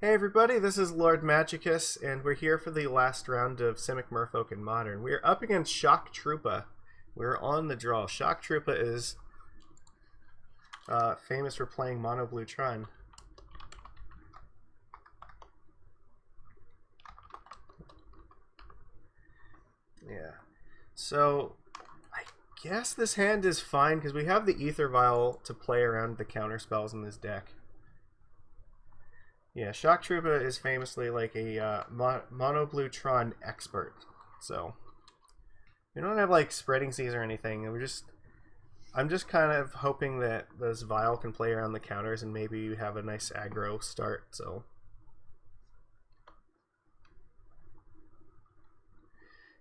Hey everybody, this is Lord Magicus, and we're here for the last round of Simic Merfolk in Modern. We're up against Shock Troopa. We're on the draw. Shock Troopa is famous for playing Mono Blue Tron. Yeah. So, I guess this hand is fine, because we have the Ether Vial to play around the counter spells in this deck. Yeah, Shock Troopa is famously like a Mono Blue Tron expert. So, we don't have like spreading seas or anything. I'm just kind of hoping that this Vial can play around the counters and maybe you have a nice aggro start. So,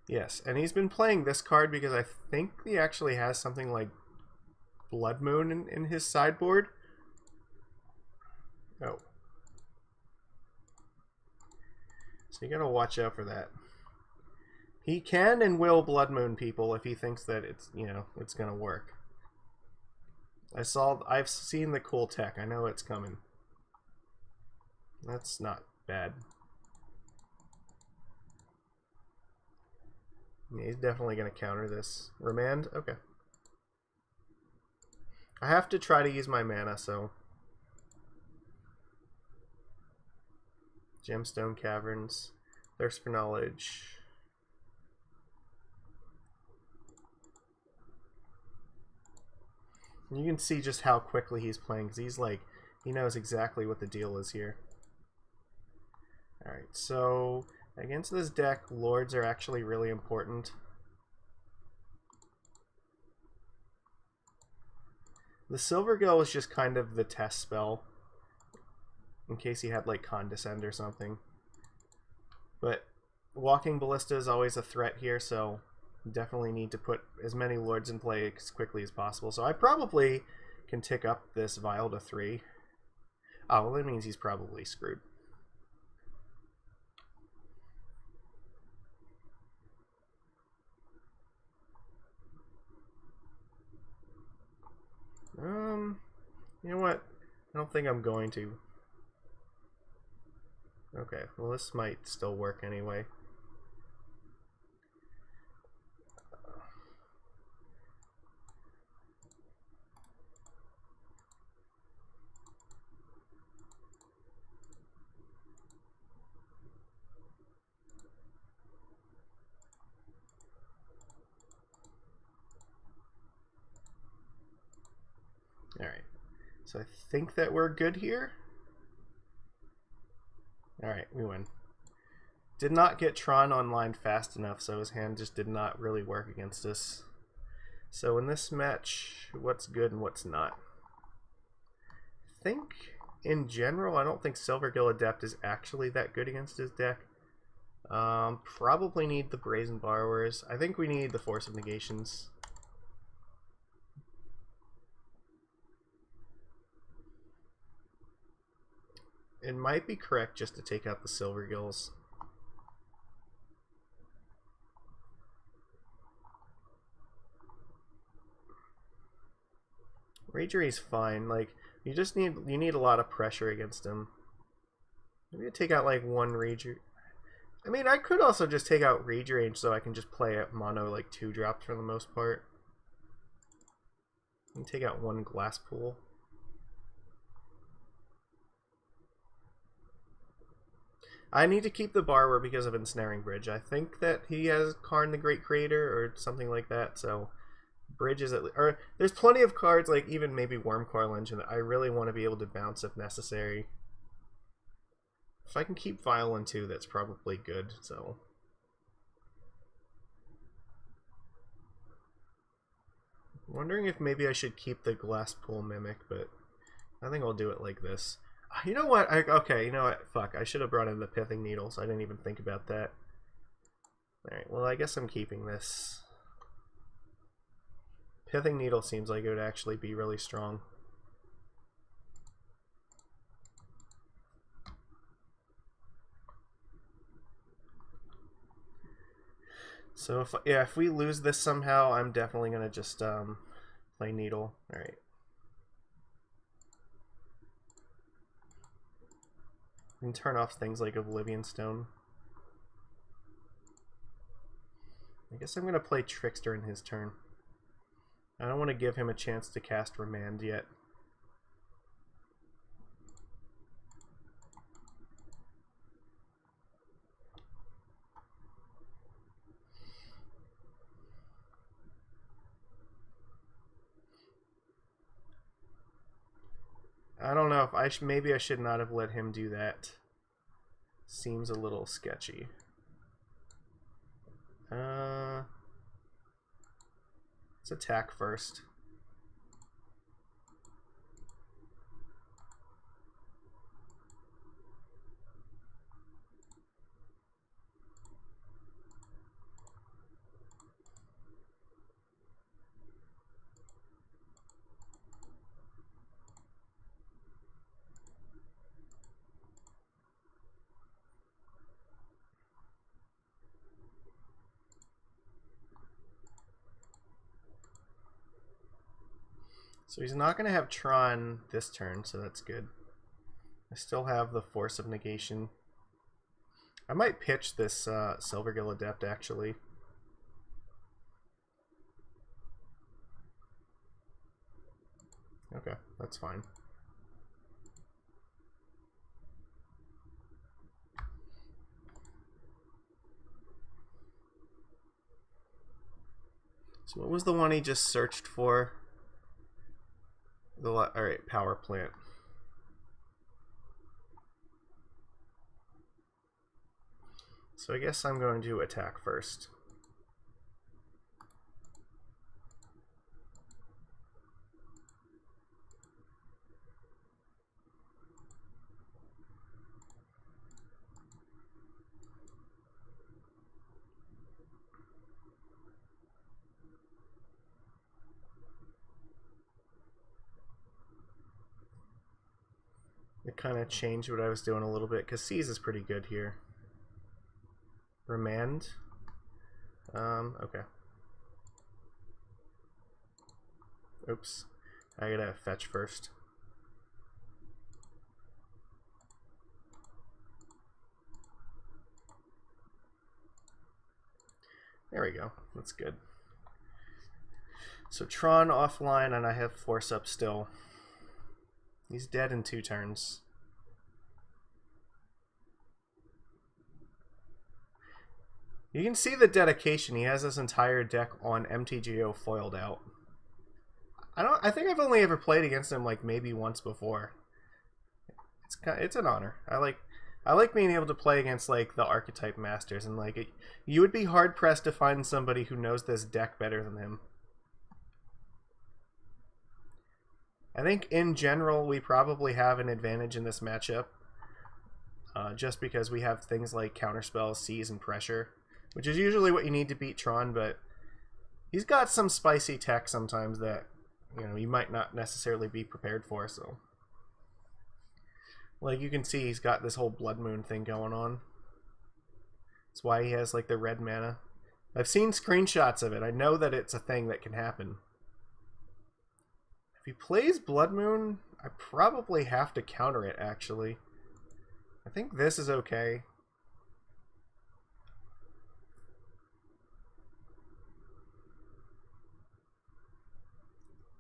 yes, and he's been playing this card because I think he actually has something like Blood Moon in his sideboard. Oh. So you gotta watch out for that. He can and will Blood Moon people if he thinks that it's, you know, it's gonna work. I've seen the cool tech. I know it's coming. That's not bad. Yeah, he's definitely gonna counter this. Remand? Okay. I have to try to use my mana, so Gemstone Caverns, Thirst for Knowledge. You can see just how quickly he's playing, because he's like, he knows exactly what the deal is here. Alright, so against this deck, Lords are actually really important. The Silvergill is just kind of the test spell, in case he had like Condescend or something. But Walking Ballista is always a threat here, so definitely need to put as many Lords in play as quickly as possible. So I probably can tick up this Vial to 3. Oh, well, that means he's probably screwed. You know what? I don't think I'm going to. Okay, well this might still work anyway. Alright, so I think that we're good here. Alright, we win. Did not get Tron online fast enough, so his hand just did not really work against us. So in this match, what's good and what's not? I think, in general, I don't think Silvergill Adept is actually that good against his deck. Probably need the Brazen Borrowers. I think we need the Force of Negations. It might be correct just to take out the Silvergills. Ragery's fine. Like, you need a lot of pressure against him. Maybe take out like one Rager. I mean, I could also just take out Rage Range so I can just play at mono like 2-drops for the most part. And take out one Glass Pool. I need to keep the Borrower because of Ensnaring Bridge. I think that he has Karn the Great Creator or something like that, so Bridge is or there's plenty of cards like even maybe Wormcoil Engine that I really want to be able to bounce if necessary. If I can keep Violin too, that's probably good, so. I'm wondering if maybe I should keep the Glass Pool Mimic, but I think I'll do it like this. You know what? Okay, you know what? Fuck, I should have brought in the Pithing Needle, so I didn't even think about that. Alright, well I guess I'm keeping this. Pithing Needle seems like it would actually be really strong. So if we lose this somehow, I'm definitely gonna just play Needle. Alright. And turn off things like Oblivion Stone. I guess I'm going to play Trickster in his turn. I don't want to give him a chance to cast Remand yet. I don't know if maybe I should not have let him do that. Seems a little sketchy. Let's attack first. So he's not going to have Tron this turn, so that's good. I still have the Force of Negation. I might pitch this Silvergill Adept, actually. Okay, that's fine. So what was the one he just searched for? Alright, Power Plant. So I guess I'm going to attack first. It kind of changed what I was doing a little bit, because Seize is pretty good here. Remand. Okay. Oops. I gotta fetch first. There we go. That's good. So Tron offline, and I have Force up still. He's dead in 2 turns. You can see the dedication. He has his entire deck on MTGO foiled out. I think I've only ever played against him like maybe once before. It's an honor. I like being able to play against like the archetype masters, and like you would be hard pressed to find somebody who knows this deck better than him. I think in general we probably have an advantage in this matchup, just because we have things like counterspell, seize, and pressure, which is usually what you need to beat Tron. But he's got some spicy tech sometimes that you might not necessarily be prepared for. So, like you can see, he's got this whole Blood Moon thing going on. That's why he has like the red mana. I've seen screenshots of it. I know that it's a thing that can happen. If he plays Blood Moon, I probably have to counter it, actually. I think this is okay.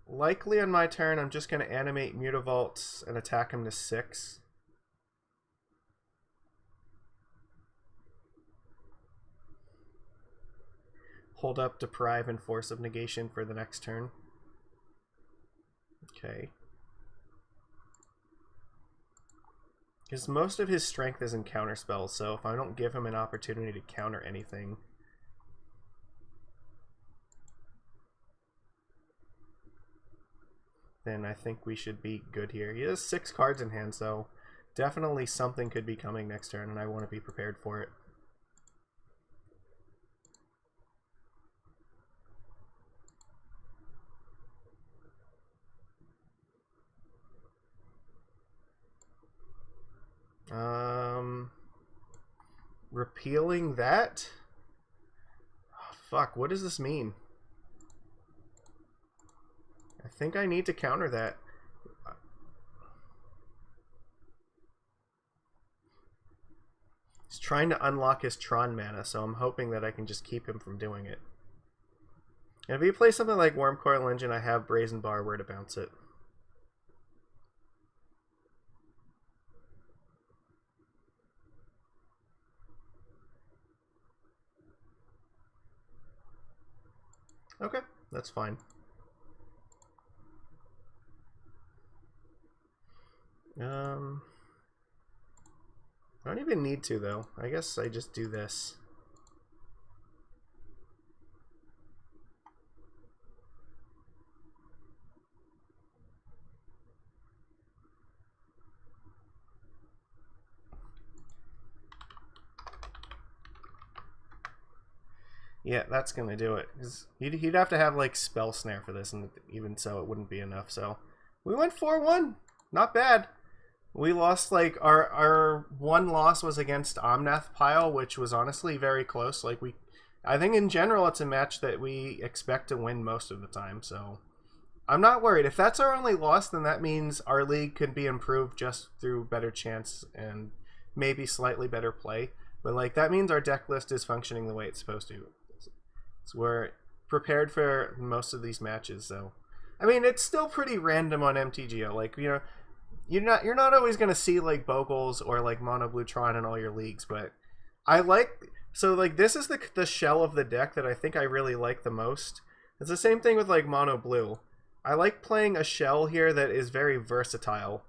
Likely on my turn, I'm just going to animate Mutavault and attack him to 6. Hold up Deprive and Force of Negation for the next turn. Okay. Because most of his strength is in counterspells, so if I don't give him an opportunity to counter anything, then I think we should be good here. He has 6 cards in hand, so definitely something could be coming next turn, and I want to be prepared for it. Repealing that? Oh, fuck, what does this mean? I think I need to counter that. trying to unlock his Tron mana, so I'm hoping that I can just keep him from doing it. And if he plays something like Wormcoil Engine, I have Brazen Bar where to bounce it. Okay, that's fine. I don't even need to, though. I guess I just do this. Yeah, that's gonna do it. He'd have to have like Spell Snare for this, and even so, it wouldn't be enough. So we went 4-1. Not bad. We lost like our one loss was against Omnath Pile, which was honestly very close. Like I think in general it's a match that we expect to win most of the time. So I'm not worried. If that's our only loss, then that means our league could be improved just through better chance and maybe slightly better play. But like that means our deck list is functioning the way it's supposed to. So we're prepared for most of these matches. So I mean, it's still pretty random on MTGO. Like, you know, you're not always going to see like Bogles or like Mono Blue Tron in all your leagues, but I like, so like this is the shell of the deck that I think I really like the most. It's the same thing with like Mono Blue. I like playing a shell here that is very versatile.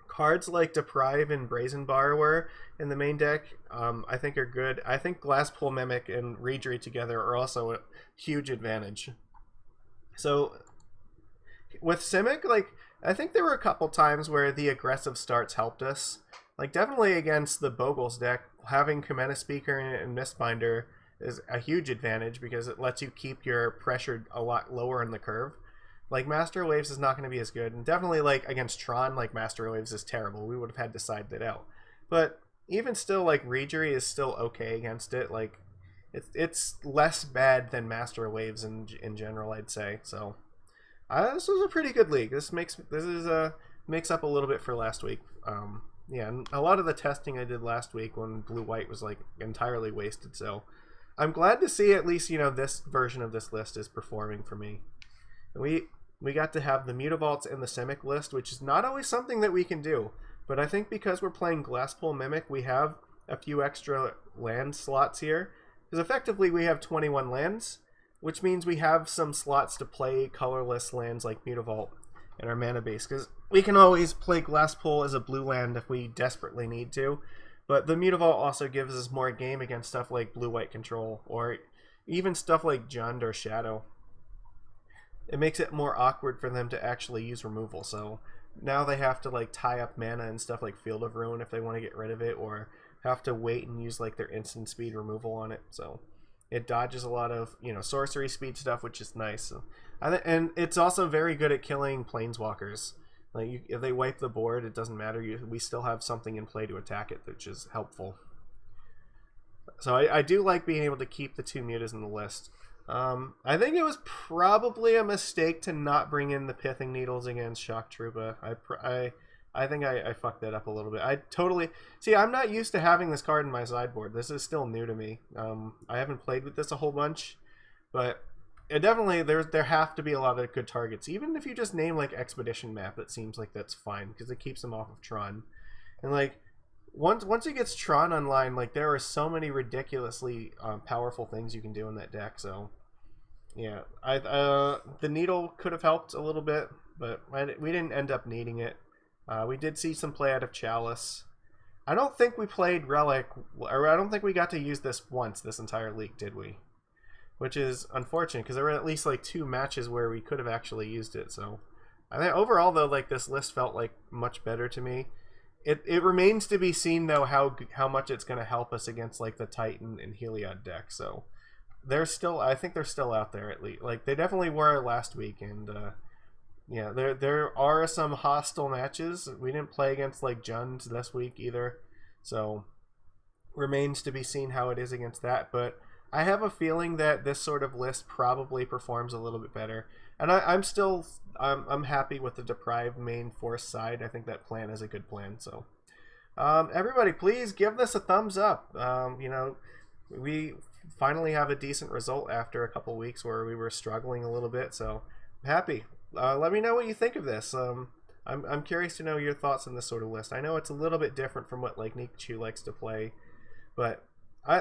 Cards like Deprive and Brazen Borrower in the main deck, I think are good. I think Glasspool Mimic and Reedry together are also a huge advantage. So with Simic, like, I think there were a couple times where the aggressive starts helped us. Like, definitely against the Bogles deck, having Cometa Speaker and Mistbinder is a huge advantage because it lets you keep your pressure a lot lower in the curve. Like, Master Waves is not going to be as good. And definitely, like, against Tron, like, Master Waves is terrible. We would have had to side that out. But even still, like, Reedry is still okay against it. Like, it's less bad than Master Waves in general, I'd say. So this was a pretty good league. This makes up a little bit for last week. Yeah, and a lot of the testing I did last week when Blue-White was like entirely wasted. So I'm glad to see at least, you know, this version of this list is performing for me. And we got to have the Mutavaults in the Simic list, which is not always something that we can do. But I think because we're playing Glasspool Mimic, we have a few extra land slots here. Because effectively we have 21 lands, which means we have some slots to play colorless lands like Mutavault in our mana base. Because we can always play Glasspool as a blue land if we desperately need to. But the Mutavault also gives us more game against stuff like Blue-White Control, or even stuff like Jund or Shadow. It makes it more awkward for them to actually use removal. So now they have to like tie up mana and stuff like Field of Ruin if they want to get rid of it, or have to wait and use like their instant speed removal on it. So it dodges a lot of, you know, sorcery speed stuff, which is nice. So, and it's also very good at killing planeswalkers. Like if they wipe the board, it doesn't matter. We still have something in play to attack it, which is helpful. So I do like being able to keep the two mutas in the list. I think it was probably a mistake to not bring in the Pithing Needles against Shock Troopa. I think I fucked that up a little bit. I totally... See, I'm not used to having this card in my sideboard. This is still new to me. I haven't played with this a whole bunch, but it definitely, there have to be a lot of good targets. Even if you just name, like, Expedition Map, it seems like that's fine, because it keeps them off of Tron. And, like, once it gets Tron online, like, there are so many ridiculously powerful things you can do in that deck, so... Yeah, the Needle could have helped a little bit, but we didn't end up needing it. We did see some play out of Chalice. I don't think we played Relic, or I don't think we got to use this once this entire league, did we? Which is unfortunate, because there were at least like 2 matches where we could have actually used it. So I think overall, though, like this list felt like much better to me. It remains to be seen, though, how much it's going to help us against like the Titan and Heliod deck. So they're still, I think they're still out there at least. Like they definitely were last week, and yeah, there are some hostile matches. We didn't play against like Jund this week either, so remains to be seen how it is against that. But I have a feeling that this sort of list probably performs a little bit better, and I'm happy with the Deprived main force side. I think that plan is a good plan. So Everybody, please give this a thumbs up. You know, we finally have a decent result after a couple weeks where we were struggling a little bit, so I'm happy. Let me know what you think of this. I'm curious to know your thoughts on this sort of list. I know it's a little bit different from what like Nichu likes to play, but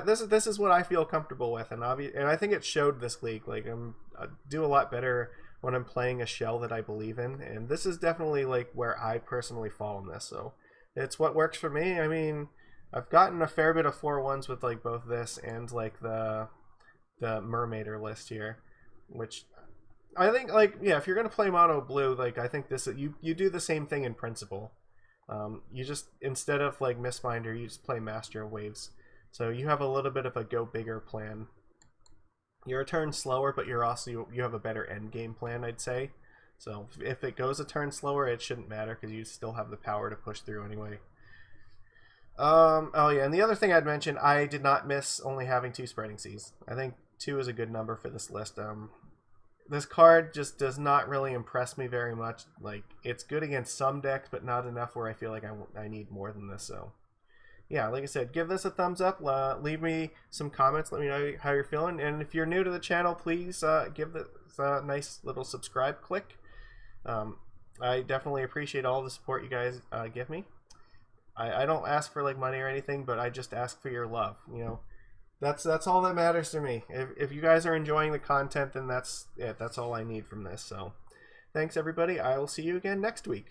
this is what I feel comfortable with, and I think it showed this league. Like I do a lot better when I'm playing a shell that I believe in, and this is definitely like where I personally fall in this. So it's what works for me. I mean, I've gotten a fair bit of 4-1s with like both this and like the Mermaider list here, which I think like yeah, if you're gonna play mono blue, like I think this you do the same thing in principle. You just instead of like Mistfinder, you just play Master of Waves. So you have a little bit of a go bigger plan. You're a turn slower, but you have a better end game plan, I'd say. So if it goes a turn slower, it shouldn't matter because you still have the power to push through anyway. Oh yeah, and the other thing I'd mention, I did not miss only having 2 Spreading Seas. I think 2 is a good number for this list. This card just does not really impress me very much. Like, it's good against some decks, but not enough where I feel like I need more than this. So yeah, like I said, give this a thumbs up. Leave me some comments. Let me know how you're feeling. And if you're new to the channel, please give this a nice little subscribe click. I definitely appreciate all the support you guys give me. I don't ask for like money or anything, but I just ask for your love. You know, that's all that matters to me. If you guys are enjoying the content, then that's it. That's all I need from this. So thanks everybody. I will see you again next week.